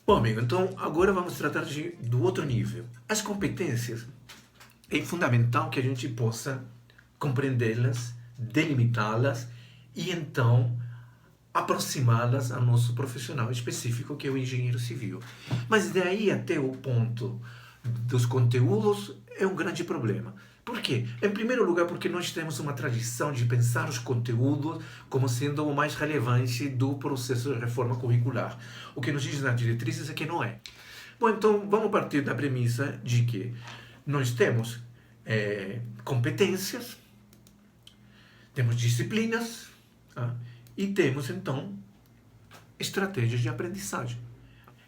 Bom, amigo, então agora vamos tratar do outro nível. As competências. É fundamental que a gente possa compreendê-las, delimitá-las e então aproximá-las ao nosso profissional específico, que é o engenheiro civil. Mas daí até o ponto dos conteúdos é um grande problema. Por quê? Em primeiro lugar, porque nós temos uma tradição de pensar os conteúdos como sendo o mais relevante do processo de reforma curricular. O que nos diz nas diretrizes é que não é. Bom, então vamos partir da premissa de que nós temos competências, temos disciplinas, tá? E temos então estratégias de aprendizagem.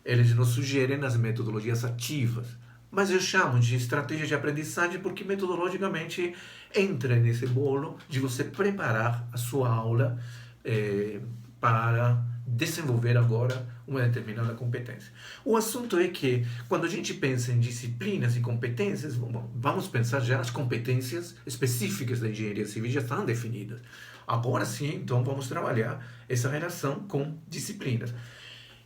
Eles nos sugerem as metodologias ativas, mas eu chamo de estratégia de aprendizagem porque metodologicamente entra nesse bolo de você preparar a sua aula para desenvolver agora uma determinada competência. O assunto é que, quando a gente pensa em disciplinas e competências, vamos pensar já nas competências específicas da engenharia civil, já estão definidas. Agora sim, então, vamos trabalhar essa relação com disciplinas.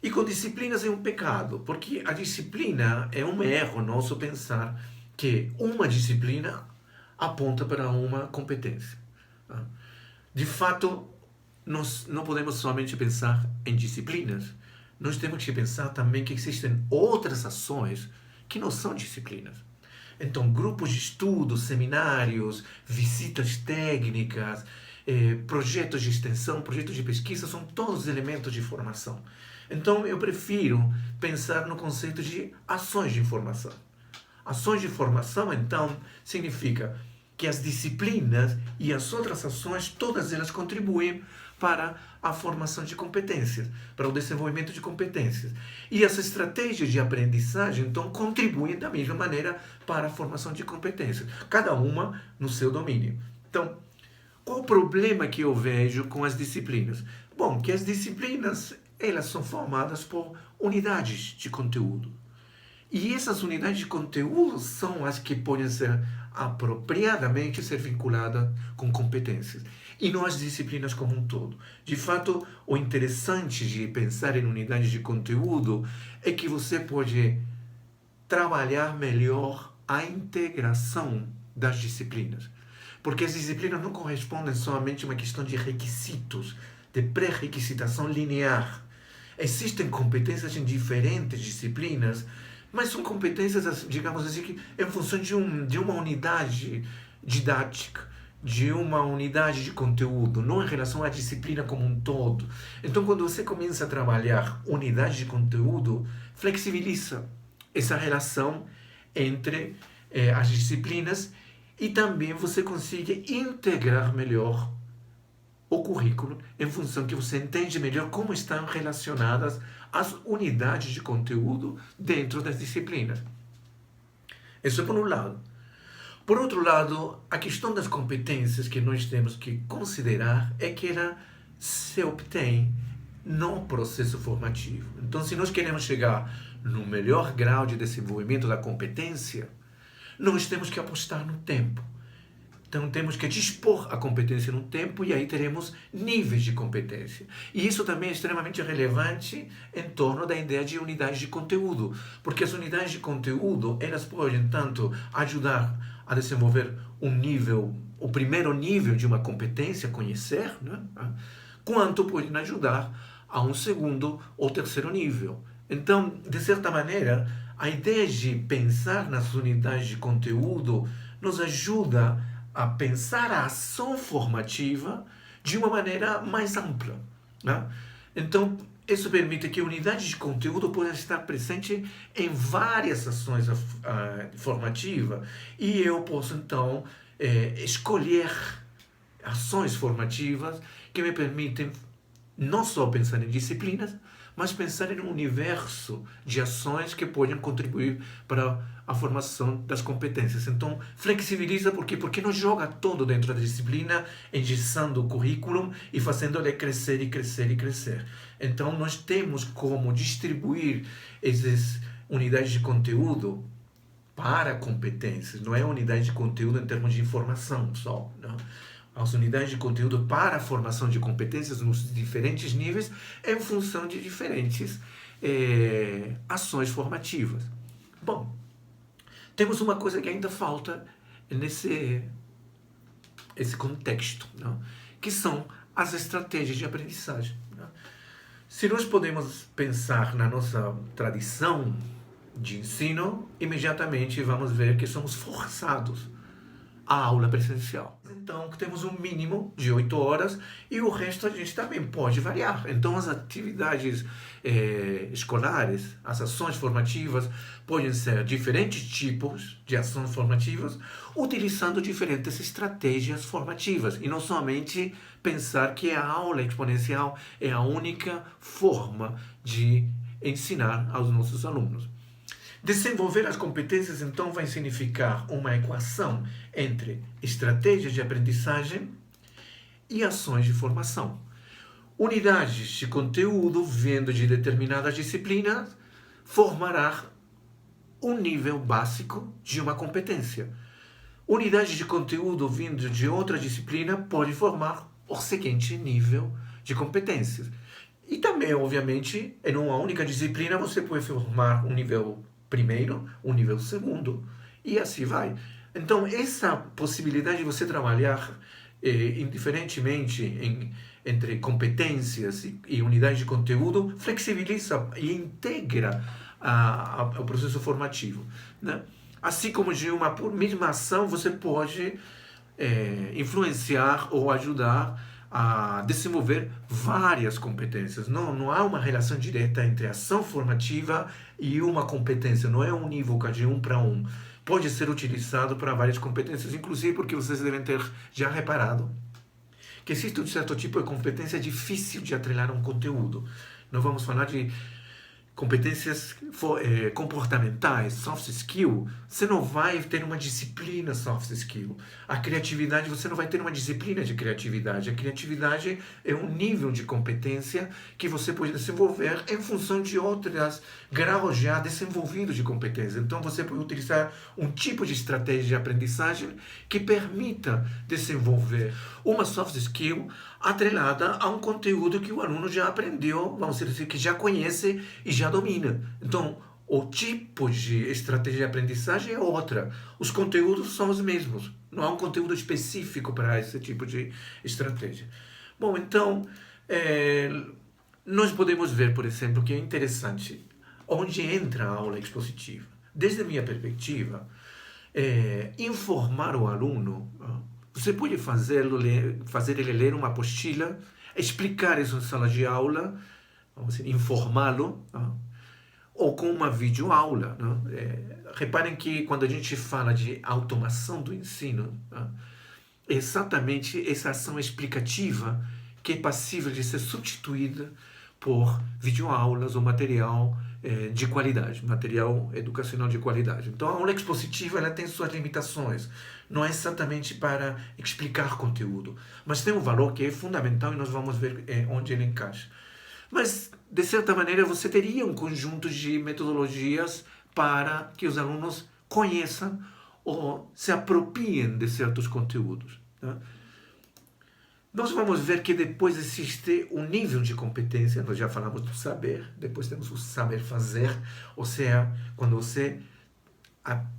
E com disciplinas é um pecado, porque a disciplina é um erro nosso pensar que uma disciplina aponta para uma competência. De fato, nós não podemos somente pensar em disciplinas, nós temos que pensar também que existem outras ações que não são disciplinas. Então, grupos de estudo, seminários, visitas técnicas, projetos de extensão, projetos de pesquisa, são todos elementos de formação. Então, eu prefiro pensar no conceito de ações de formação. Ações de formação, então, significa que as disciplinas e as outras ações, todas elas contribuem para a formação de competências, para o desenvolvimento de competências. E as estratégias de aprendizagem, então, contribuem da mesma maneira para a formação de competências, cada uma no seu domínio. Então, qual o problema que eu vejo com as disciplinas? Bom, que as disciplinas, elas são formadas por unidades de conteúdo. E essas unidades de conteúdo são as que podem ser apropriadamente ser vinculadas com competências, e não as disciplinas como um todo. De fato, o interessante de pensar em unidades de conteúdo é que você pode trabalhar melhor a integração das disciplinas. Porque as disciplinas não correspondem somente a uma questão de requisitos, de pré-requisitação linear. Existem competências em diferentes disciplinas, mas são competências, digamos assim, em função de uma unidade didática, de uma unidade de conteúdo, não em relação à disciplina como um todo. Então, quando você começa a trabalhar unidade de conteúdo, flexibiliza essa relação entre as disciplinas e também você consegue integrar melhor o currículo em função que você entende melhor como estão relacionadas as unidades de conteúdo dentro das disciplinas. Isso é por um lado. Por outro lado, a questão das competências que nós temos que considerar é que ela se obtém no processo formativo. Então, se nós queremos chegar no melhor grau de desenvolvimento da competência, nós temos que apostar no tempo. Então, temos que dispor a competência no tempo e aí teremos níveis de competência. E isso também é extremamente relevante em torno da ideia de unidades de conteúdo, porque as unidades de conteúdo, elas podem tanto ajudar a desenvolver o primeiro nível de uma competência, conhecer, né? Quanto podem ajudar a um segundo ou terceiro nível. Então, de certa maneira, a ideia de pensar nas unidades de conteúdo nos ajuda a pensar a ação formativa de uma maneira mais ampla, né? Então, isso permite que unidades de conteúdo possam estar presentes em várias ações formativas e eu posso, então, escolher ações formativas que me permitem não só pensar em disciplinas, mas pensar em um universo de ações que podem contribuir para a formação das competências. Então, flexibiliza porque não joga todo dentro da disciplina, engessando o currículo e fazendo ele crescer e crescer e crescer. Então, nós temos como distribuir essas unidades de conteúdo para competências, não é unidade de conteúdo em termos de informação só, não? As unidades de conteúdo para a formação de competências nos diferentes níveis em função de diferentes ações formativas. Bom, temos uma coisa que ainda falta esse contexto, não? Que são as estratégias de aprendizagem. Não? Se nós podemos pensar na nossa tradição de ensino, imediatamente vamos ver que somos forçados à aula presencial. Então, temos um mínimo de 8 horas e o resto a gente também pode variar. Então, as atividades escolares, as ações formativas, podem ser diferentes tipos de ações formativas, utilizando diferentes estratégias formativas. E não somente pensar que a aula exponencial é a única forma de ensinar aos nossos alunos. Desenvolver as competências, então, vai significar uma equação entre estratégias de aprendizagem e ações de formação. Unidades de conteúdo vindo de determinadas disciplinas formará um nível básico de uma competência. Unidades de conteúdo vindo de outra disciplina pode formar o seguinte nível de competências. E também, obviamente, em uma única disciplina você pode formar um nível primeiro, um nível segundo, e assim vai. Então, essa possibilidade de você trabalhar indiferentemente entre competências e unidades de conteúdo flexibiliza e integra o processo formativo, né? Assim como de uma mesma ação você pode influenciar ou ajudar a desenvolver várias competências. Não há uma relação direta entre a ação formativa e uma competência. Não é um unívoca de 1 para 1. Pode ser utilizado para várias competências, inclusive porque vocês devem ter já reparado que existe um certo tipo de competência difícil de atrelar a um conteúdo. Não vamos falar de competências comportamentais, soft skill. Você não vai ter uma disciplina soft skill. A criatividade, você não vai ter uma disciplina de criatividade. A criatividade é um nível de competência que você pode desenvolver em função de outros graus já desenvolvidos de competência. Então, você pode utilizar um tipo de estratégia de aprendizagem que permita desenvolver uma soft skill atrelada a um conteúdo que o aluno já aprendeu, vamos dizer, que já conhece e já domina. Então, o tipo de estratégia de aprendizagem é outra. Os conteúdos são os mesmos. Não há um conteúdo específico para esse tipo de estratégia. Bom, então, nós podemos ver, por exemplo, que é interessante onde entra a aula expositiva. Desde a minha perspectiva, informar o aluno. Você pode fazer ele ler uma apostila, explicar isso em sala de aula, vamos dizer, informá-lo, ou com uma videoaula. Reparem que quando a gente fala de automação do ensino, é exatamente essa ação explicativa que é passível de ser substituída por videoaulas ou material de qualidade, material educacional de qualidade. Então, a aula expositiva ela tem suas limitações. Não é exatamente para explicar conteúdo, mas tem um valor que é fundamental e nós vamos ver onde ele encaixa. Mas, de certa maneira, você teria um conjunto de metodologias para que os alunos conheçam ou se apropriem de certos conteúdos. Tá? Nós vamos ver que depois existe um nível de competência, nós já falamos do saber, depois temos o saber fazer, ou seja, quando você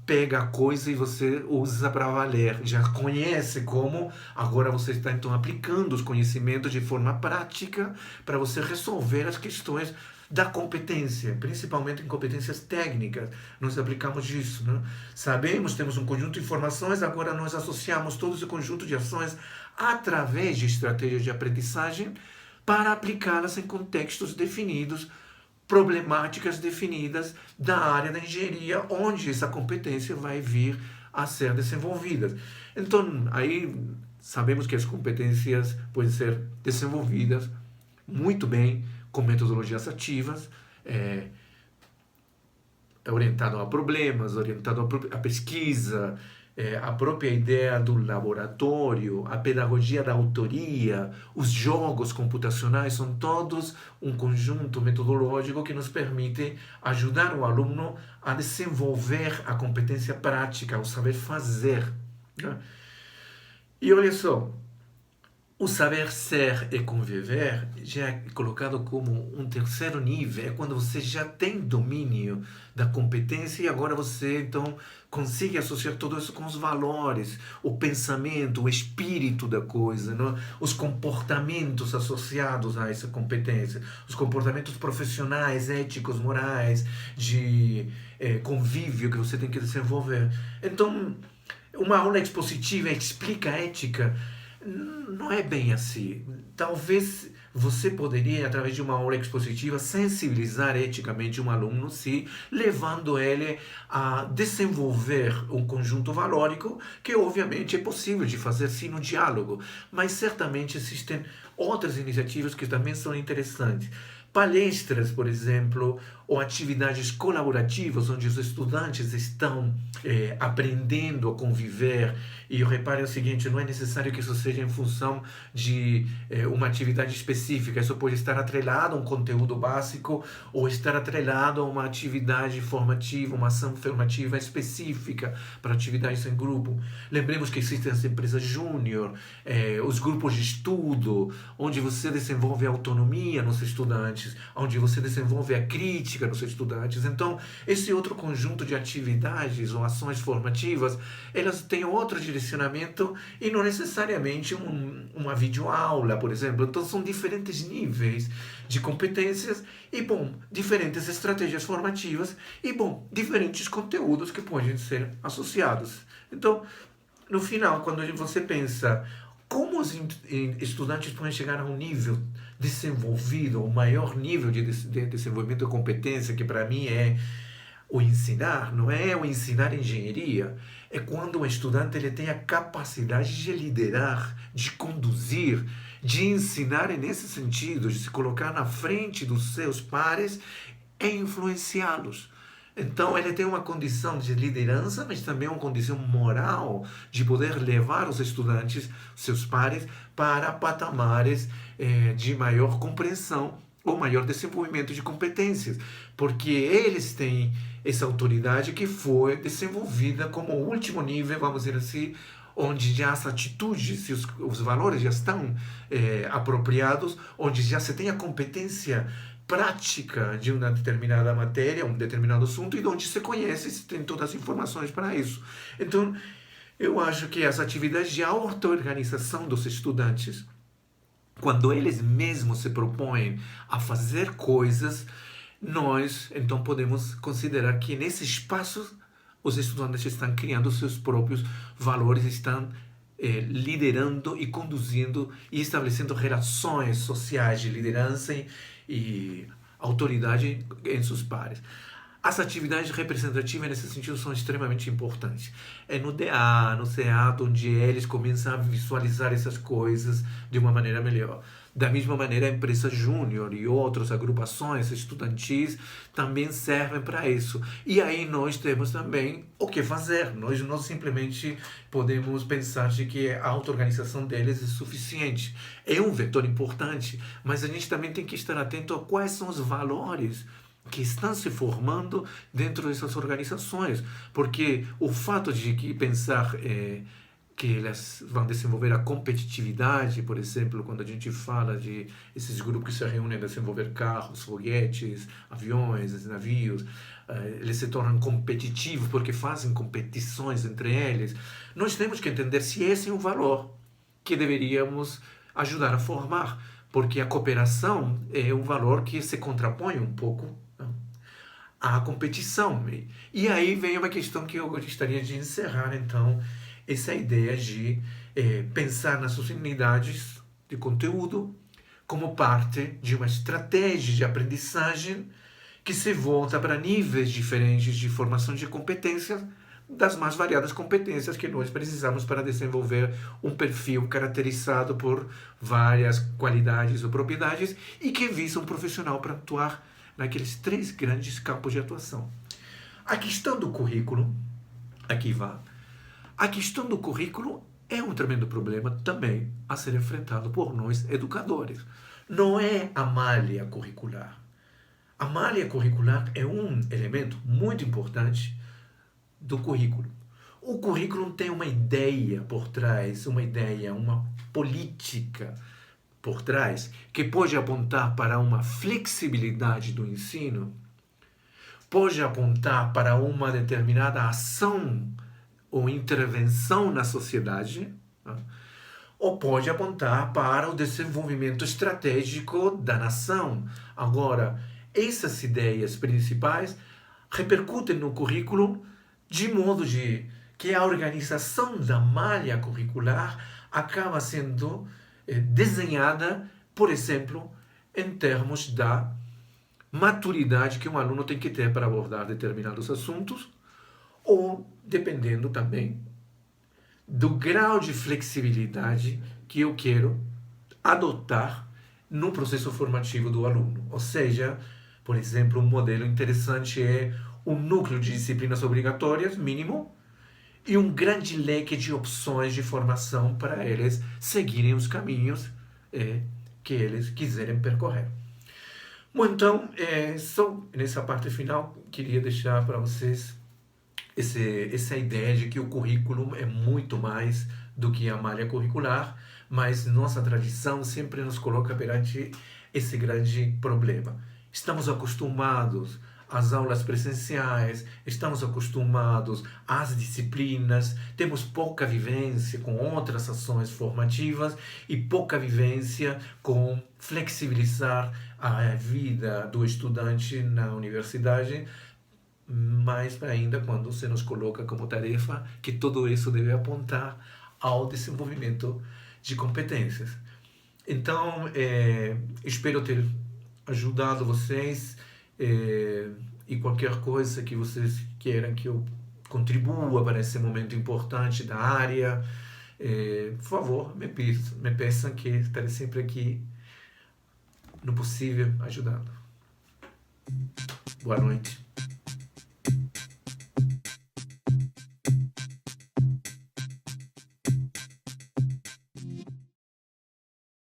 pega a coisa e você usa para valer, já conhece como, agora você está então aplicando os conhecimentos de forma prática para você resolver as questões da competência, principalmente em competências técnicas. Nós aplicamos isso, né? Sabemos, temos um conjunto de informações, agora nós associamos todo esse conjunto de ações através de estratégias de aprendizagem para aplicá-las em contextos definidos, problemáticas definidas da área da engenharia, onde essa competência vai vir a ser desenvolvida. Então, aí sabemos que as competências podem ser desenvolvidas muito bem com metodologias ativas, orientado a problemas, orientado a pesquisa, a própria ideia do laboratório, a pedagogia da autoria, os jogos computacionais, são todos um conjunto metodológico que nos permite ajudar o aluno a desenvolver a competência prática, o saber fazer. Né? E olha só, O saber ser e conviver já é colocado como um terceiro nível, é quando você já tem domínio da competência e agora você então consegue associar tudo isso com os valores, o pensamento, o espírito da coisa, não? Os comportamentos associados a essa competência, os comportamentos profissionais, éticos, morais, de convívio que você tem que desenvolver. Então, uma aula expositiva explica a ética não é bem assim. Talvez você poderia, através de uma aula expositiva, sensibilizar eticamente um aluno, se levando ele a desenvolver um conjunto valórico que, obviamente, é possível de fazer sim no diálogo, mas certamente existem outras iniciativas que também são interessantes. Palestras, por exemplo, ou atividades colaborativas onde os estudantes estão aprendendo a conviver. E repare o seguinte, não é necessário que isso seja em função de uma atividade específica, isso pode estar atrelado a um conteúdo básico ou estar atrelado a uma atividade formativa, uma ação formativa específica para atividades em grupo. Lembremos que existem as empresas júnior, os grupos de estudo, onde você desenvolve a autonomia nos estudantes, onde você desenvolve a crítica nos estudantes. Então, esse outro conjunto de atividades ou ações formativas, elas têm outro direcionamento e não necessariamente uma videoaula, por exemplo. Então, são diferentes níveis de competências e, bom, diferentes estratégias formativas e, bom, diferentes conteúdos que podem ser associados. Então, no final, quando você pensa como os estudantes podem chegar a um nível desenvolvido, o maior nível de desenvolvimento de competência, que para mim é o ensinar, não é o ensinar engenharia, é quando o estudante ele tem a capacidade de liderar, de conduzir, de ensinar nesse sentido, de se colocar na frente dos seus pares e influenciá-los. Então, ele tem uma condição de liderança, mas também uma condição moral de poder levar os estudantes, seus pares, para patamares de maior compreensão ou maior desenvolvimento de competências, porque eles têm essa autoridade que foi desenvolvida como o último nível, vamos dizer assim, onde já as atitudes e os valores já estão apropriados, onde já se tem a competência prática de uma determinada matéria, um determinado assunto, e onde se conhece, se tem todas as informações para isso. Então, eu acho que as atividades de auto-organização dos estudantes, quando eles mesmos se propõem a fazer coisas, nós, então, podemos considerar que nesse espaço os estudantes estão criando seus próprios valores, estão liderando e conduzindo e estabelecendo relações sociais de liderança e autoridade em seus pares. As atividades representativas nesse sentido são extremamente importantes. É no DA, no CEAT, onde eles começam a visualizar essas coisas de uma maneira melhor. Da mesma maneira, a empresa júnior e outras agrupações estudantis também servem para isso. E aí nós temos também o que fazer. Nós não simplesmente podemos pensar de que a auto-organização deles é suficiente. É um vetor importante, mas a gente também tem que estar atento a quais são os valores que estão se formando dentro dessas organizações. Porque o fato de que pensar que elas vão desenvolver a competitividade, por exemplo, quando a gente fala de esses grupos que se reúnem a desenvolver carros, foguetes, aviões, navios, eles se tornam competitivos porque fazem competições entre eles. Nós temos que entender se esse é um valor que deveríamos ajudar a formar, porque a cooperação é um valor que se contrapõe um pouco à competição. E aí vem uma questão que eu gostaria de encerrar, então, essa ideia de pensar nas suas unidades de conteúdo como parte de uma estratégia de aprendizagem que se volta para níveis diferentes de formação de competências, das mais variadas competências que nós precisamos para desenvolver um perfil caracterizado por várias qualidades ou propriedades e que visa um profissional para atuar naqueles 3 grandes campos de atuação. A questão do currículo, aqui vai. A questão do currículo é um tremendo problema também a ser enfrentado por nós educadores. Não é a malha curricular. A malha curricular é um elemento muito importante do currículo. O currículo tem uma ideia por trás, uma política por trás, que pode apontar para uma flexibilidade do ensino, pode apontar para uma determinada ação ou intervenção na sociedade, tá? Ou pode apontar para o desenvolvimento estratégico da nação. Agora, essas ideias principais repercutem no currículo de modo que a organização da malha curricular acaba sendo desenhada, por exemplo, em termos da maturidade que um aluno tem que ter para abordar determinados assuntos, ou dependendo também do grau de flexibilidade que eu quero adotar no processo formativo do aluno. Ou seja, por exemplo, um modelo interessante é um núcleo de disciplinas obrigatórias, mínimo, e um grande leque de opções de formação para eles seguirem os caminhos que eles quiserem percorrer. Bom, então, só nessa parte final, queria deixar para vocês essa ideia de que o currículo é muito mais do que a malha curricular, mas nossa tradição sempre nos coloca perante esse grande problema. Estamos acostumados às aulas presenciais, estamos acostumados às disciplinas, temos pouca vivência com outras ações formativas e pouca vivência com flexibilizar a vida do estudante na universidade, mais ainda quando se nos coloca como tarefa que tudo isso deve apontar ao desenvolvimento de competências. Então, espero ter ajudado vocês, e qualquer coisa que vocês queiram que eu contribua para esse momento importante da área, por favor, me peçam que estarei sempre aqui no possível ajudando. Boa noite.